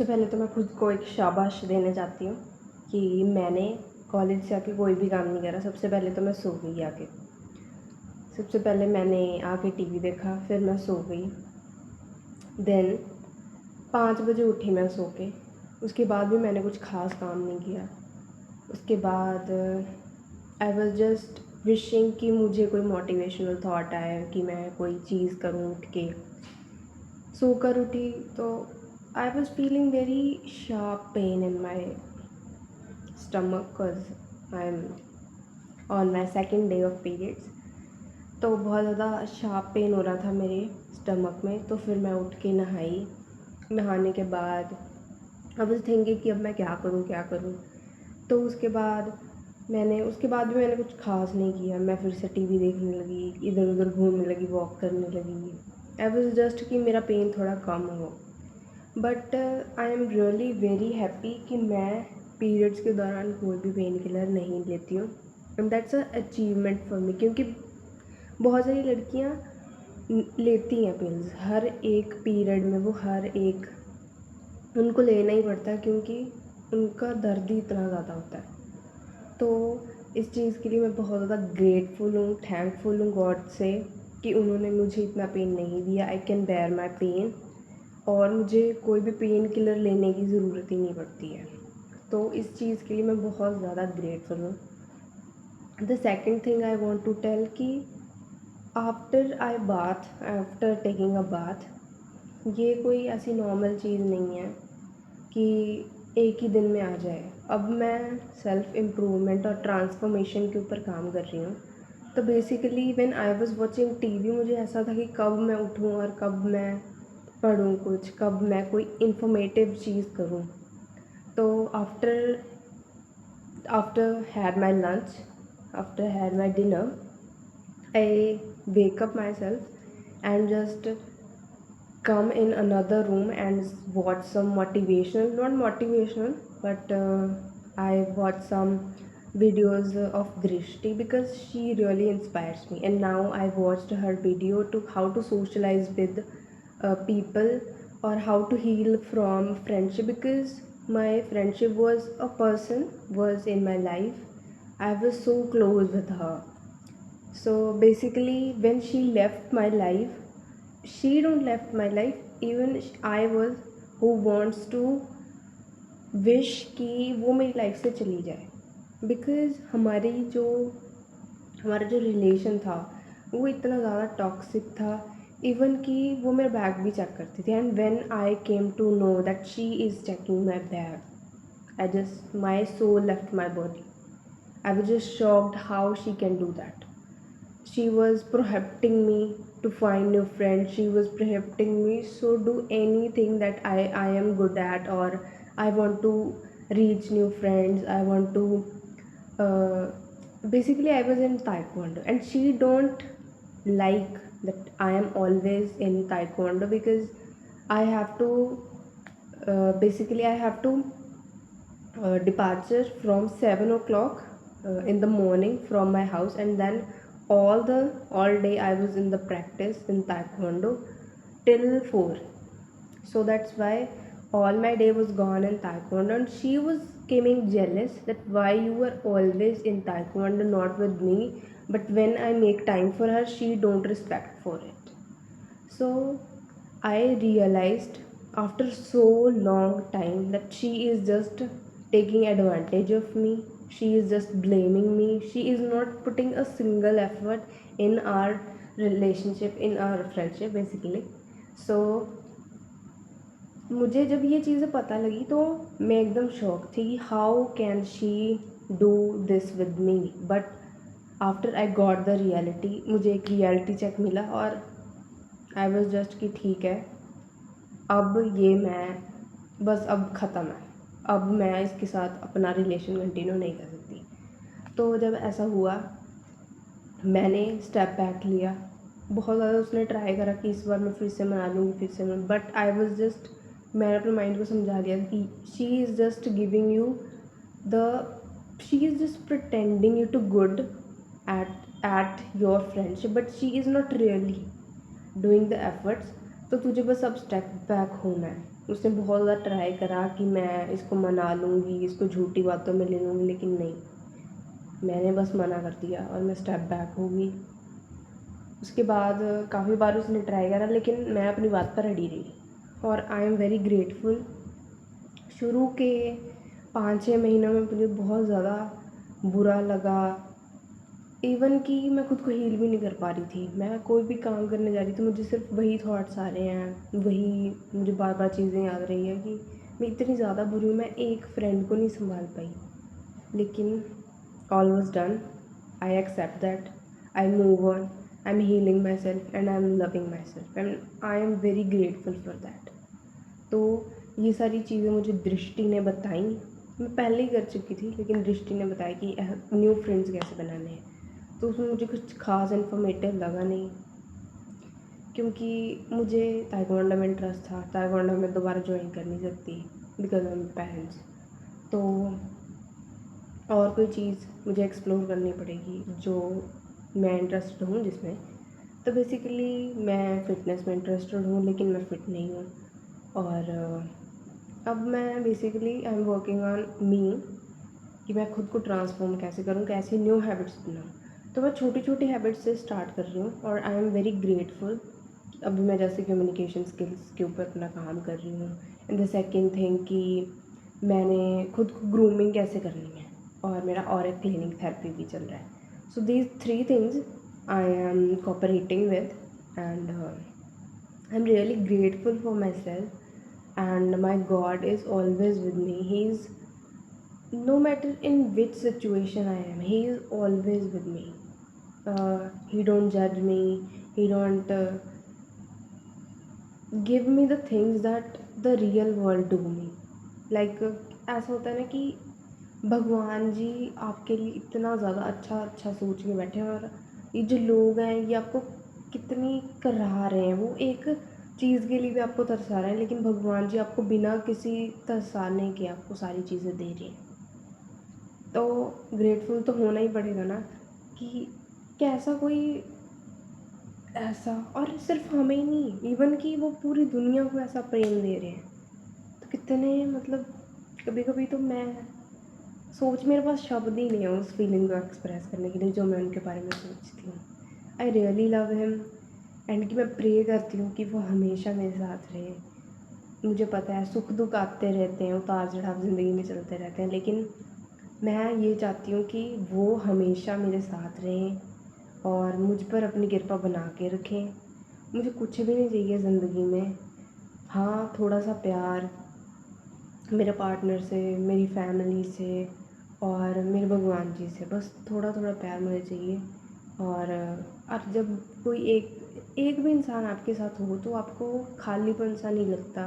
सबसे पहले तो मैं खुद को एक शाबाश देना चाहती हूँ कि मैंने कॉलेज से आके कोई भी काम नहीं करा। सबसे पहले तो मैं सो गई आके। सबसे पहले मैंने आके टीवी देखा, फिर मैं सो गई। देन 5 बजे उठी मैं सो के। उसके बाद भी मैंने कुछ ख़ास काम नहीं किया। उसके बाद आई वॉज जस्ट विशिंग कि मुझे कोई मोटिवेशनल थॉट आए कि मैं कोई चीज़ करूँ उठ के। सोकर उठी तो I was feeling very sharp pain in my stomach because I'm on my second day of periods। तो बहुत ज़्यादा शार्प पेन हो रहा था मेरे स्टमक में। तो फिर मैं उठ के नहाई। नहाने के बाद आई वाज थिंकिंग कि अब मैं क्या करूँ क्या करूँ। तो उसके बाद भी मैंने कुछ ख़ास नहीं किया। मैं फिर से टीवी देखने लगी, इधर उधर घूमने लगी, वॉक करने लगी। आई वाज जस्ट कि मेरा पेन थोड़ा कम हो। But I am really very happy कि मैं पीरियड्स के दौरान कोई भी पेन किलर नहीं लेती हूँ। And that's a achievement for me, क्योंकि बहुत सारी लड़कियाँ लेती हैं पिल्स हर एक पीरियड में। वो हर एक उनको लेना ही पड़ता है क्योंकि उनका दर्द ही इतना ज़्यादा होता है। तो इस चीज़ के लिए मैं बहुत ज़्यादा ग्रेटफुल हूँ, थैंकफुल हूँ गॉड से कि उन्होंने मुझे इतना पेन नहीं दिया। I can bear my pain और मुझे कोई भी पेन किलर लेने की ज़रूरत ही नहीं पड़ती है। तो इस चीज़ के लिए मैं बहुत ज़्यादा ग्रेटफुल हूँ। The second thing I want to tell कि आफ्टर टेकिंग अ बाथ, ये कोई ऐसी नॉर्मल चीज़ नहीं है कि एक ही दिन में आ जाए। अब मैं सेल्फ इम्प्रूवमेंट और ट्रांसफॉर्मेशन के ऊपर काम कर रही हूँ। तो basically when I was watching TV, मुझे ऐसा था कि कब मैं उठूँ और कब मैं पढ़ूँ कुछ, कब मैं कोई इन्फॉर्मेटिव चीज़ करूँ। तो after had my lunch, after had my dinner, I wake up myself and just come in another room and watch some motivational, not motivational, but I watch some videos of Drishti because she really inspires me. And now I watched her video to how to socialize with people or how to heal from friendship, because my friendship was in my life. I was so close with her. So basically when she left my life, she don't left my life, even I was who wants to wish कि वो मेरी life से चली जाए। Because हमारा जो relation था वो इतना ज़्यादा टॉक्सिक था, इवन कि वो मेरा बैग भी चेक करती थी। And when I came to know that she is checking my bag, I just my soul left my body. I was just shocked how she can do that. She was prohibiting me to find new friends. She was prohibiting me so do anything that I am good at, or I want to reach new friends. I want to uh, basically I was in taekwondo and she don't like that I am always in taekwondo, because I have to basically I have to departure from 7 o'clock in the morning from my house, and then all day I was in the practice in taekwondo till 4. So that's why all my day was gone in taekwondo, and she was getting jealous that why you were always in taekwondo not with me, but when I make time for her she don't respect for it. So I realized after so long time that she is just taking advantage of me. She is just blaming me. She is not putting a single effort in our relationship, in our friendship basically. So मुझे जब ये चीज़ें पता लगी तो मैं एकदम shock थी कि how can she do this with me. But after I got the reality, मुझे एक रियलिटी चेक मिला और आई वॉज जस्ट कि ठीक है, अब ये मैं बस अब ख़त्म है, अब मैं इसके साथ अपना रिलेशन कंटिन्यू नहीं कर सकती। तो जब ऐसा हुआ मैंने स्टेप बैक लिया। बहुत ज़्यादा उसने ट्राई करा कि इस बार मैं फिर से मना लूँगी, फिर से मैं, बट आई वॉज जस्ट, मैंने अपने माइंड को समझा दिया कि she is just giving you the she is just pretending you to good at your friendship, but she is not really doing the efforts तो तुझे बस अब स्टेप बैक होना है। उसने बहुत ज़्यादा ट्राई करा कि मैं इसको मना लूँगी, इसको झूठी बातों में ले लूँगी, लेकिन नहीं, मैंने बस मना कर दिया और मैं स्टेप बैक हो गई। उसके बाद काफ़ी बार उसने ट्राई करा, लेकिन मैं अपनी बात पर अड़ी रही और आई एम वेरी ग्रेटफुल। शुरू के 5-6 महीनों में मुझे बहुत ज़्यादा बुरा लगा, इवन कि मैं खुद को हील भी नहीं कर पा रही थी। मैं कोई भी काम करने जा रही थी, मुझे सिर्फ वही थॉट्स आ रहे हैं, वही मुझे बार बार चीज़ें याद रही हैं कि मैं इतनी ज़्यादा बुरी हूँ, मैं एक फ्रेंड को नहीं संभाल पाई। लेकिन all was done, I accept that, I move on, I am healing my self and I am loving my self and I am very grateful for that. तो ये सारी चीज़ें मुझे दृष्टि ने बताई। मैं पहले ही कर चुकी थी, लेकिन दृष्टि ने बताया कि न्यू फ्रेंड्स कैसे बनाने हैं। तो उसमें मुझे कुछ ख़ास इन्फॉर्मेटिव लगा नहीं, क्योंकि मुझे ताइक्वांडो में इंटरेस्ट था। ताइक्वांडो में दोबारा ज्वाइन कर नहीं सकती बिकॉज ऑफ माई पेरेंट्स। तो और कोई चीज़ मुझे एक्सप्लोर करनी पड़ेगी जो मैं इंटरेस्टेड हूँ जिसमें। तो बेसिकली मैं फ़िटनेस में इंटरेस्टेड हूँ, लेकिन मैं फ़िट नहीं हूँ। और अब मैं basically I am working on me कि मैं खुद को ट्रांसफॉर्म कैसे करूँ, कैसी न्यू हैबिट्स बनाऊँ। तो मैं छोटी छोटी हैबिट्स से स्टार्ट कर रही हूँ और आई एम वेरी ग्रेटफुल। अभी मैं जैसे कम्युनिकेशन स्किल्स के ऊपर अपना काम कर रही हूँ। एंड द सेकेंड थिंग कि मैंने खुद को ग्रूमिंग कैसे करनी है, और मेरा ऑरल क्लीनिंग थेरेपी भी चल रहा है। So these 3 things I am cooperating with and I am really grateful for my self and my God is always with me. He is, no matter in which situation I am, he is always with me. He don't judge me, he don't give me the things that the real world do me. Like ऐसा होता है ना कि भगवान जी आपके लिए इतना ज़्यादा अच्छा अच्छा सोच के बैठे हैं, और ये जो लोग हैं ये आपको कितनी करा रहे हैं। वो एक चीज़ के लिए भी आपको तरसा रहे हैं, लेकिन भगवान जी आपको बिना किसी तरसाने के आपको सारी चीज़ें दे रहे हैं। तो ग्रेटफुल तो होना ही पड़ेगा ना, कि कैसा कोई ऐसा, और सिर्फ हमें ही नहीं, इवन कि वो पूरी दुनिया को ऐसा प्रेम दे रहे हैं। तो कितने मतलब, कभी कभी तो मैं मेरे पास शब्द ही नहीं है उस फीलिंग को एक्सप्रेस करने के लिए जो मैं उनके बारे में सोचती हूँ। I really love him and कि मैं प्रे करती हूँ कि वो हमेशा मेरे साथ रहे। मुझे पता है सुख दुख आते रहते हैं, उतार चढ़ाव ज़िंदगी में चलते रहते हैं, लेकिन मैं ये चाहती हूँ कि वो हमेशा मेरे साथ रहें और मुझ पर अपनी कृपा बना के रखें। मुझे कुछ भी नहीं चाहिए ज़िंदगी में। हाँ, थोड़ा सा प्यार मेरे पार्टनर से, मेरी फैमिली से और मेरे भगवान जी से, बस थोड़ा थोड़ा प्यार मुझे चाहिए। और जब कोई एक भी इंसान आपके साथ हो तो आपको खालीपन सा नहीं लगता।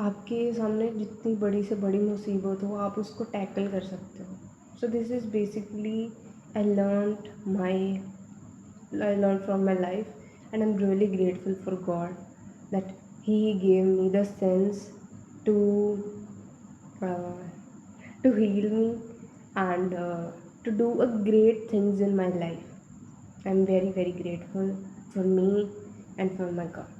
आपके सामने जितनी बड़ी से बड़ी मुसीबत हो आप उसको टैकल कर सकते हो। So this is basically I learn from my life and I am really grateful for God that he gave me the sense to uh, to heal me and to do a great things in my life. I'm very very grateful for me and for my God.